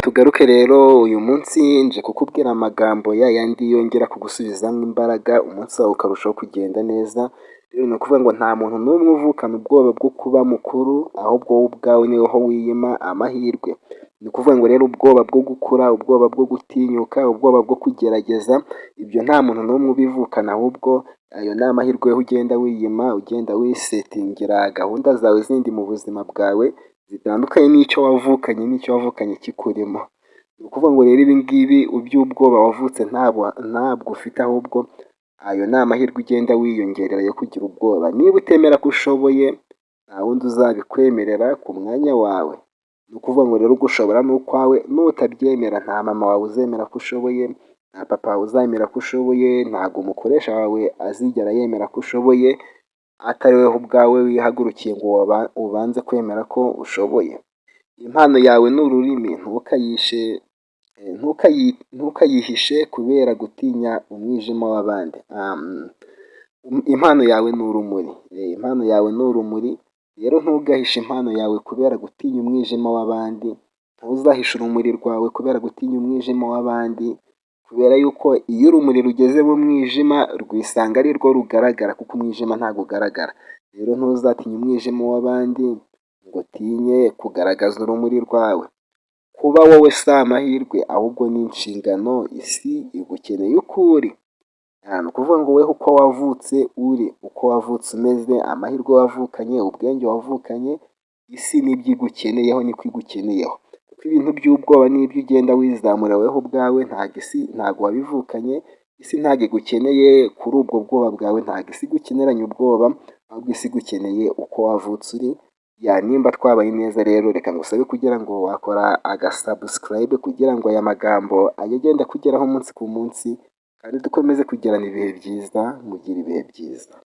Tugaruke rero uyu munsi nje kukubwira amagambo ya yandi yongera kugusubizamo imbaraga, umunsi wawe ukarushaho kugenda neza. Rero ni ukuvuga ngo nta muntu n'umwe uvukana ubwoba bwo kuba mukuru, ahubwo wowe ubwawe niho wiyima amahirwe. Ni ukuvuga ngo rero ubwoba bwo gukura, ubwoba bwo gutinyuka, ubwoba bwo kugerageza, ibyo nta muntu n'umwe ubivukana, ahubwo ayo ni amahirwe ugenda wiyima, ugenda wisetingira gahunda zawe zindi mu buzima bwawe, zitandukanye n'icyo wavukanye kikurimo. Ni ukuvuga ngo rero ibi ngibi iby'ubwoba wavutse ntabwo ufite, ahubwo ayo ni amahirwe ugenda wiyongerera yo kugira ubwoba. Niba utemera ko ushoboye, nta wundi uzabikwemerera ku mwanya wawe. Ni ukuvuga ngo rero gushobora ni ukwawe, nutabyemera nta mama wawe uzemera ko ushoboye, nta papa wawe uzemera ko ushoboye, ntabwo umukoresha wawe azigera yemera ko ushoboye, atari wowe ubwawe wihagurukiye ngo ubanze kwemera ko ushoboye. Impano yawe ni ururimi, ntukayihishe kubera gutinya umwijima w'abandi. Impano yawe ni urumuri, impano yawe ni urumuri, rero ntugahishe impano yawe kubera gutinya umwijima w'abandi, ntuzahishe urumuri rwawe kubera gutinya umwijima w'abandi, kubera yuko iyo urumuri rugeze mu mwijima rwisanga ari rwo rugaragara, kuko umwijima ntabwo ugaragara. Rero ntuzatinye umwijima w'abandi ngo utinye kugaragaza urumuri rwawe. Kuba wowe si amahirwe, ahubwo ni inshingano. Isi igukeneye uko uri. Ni ukuvuga ngo wowe uko wavutse uri, uko wavutse umeze, amahirwe wavukanye, ubwenge wavukanye, isi n'ibyo igukeneyeho niko igukeneyeho. Kuko ibintu by'ubwoba n'ibyo ugenda wizamura wowe ubwawe, ntabwo wabivukanye, isi ntabwo igukeneye kuri ubwo bwoba bwawe, ntabwo isi igukeneranye ubwoba, ahubwo isi igukeneye uko wavutse uri. Nimba twabaye neza rero, reka ngusabe kugira ngo wakora agasubscribe kugira ngo aya magambo ajye agenda akugeraho umunsi ku munsi, kandi dukomeze kugirana ibihe byiza, mugire ibihe byiza.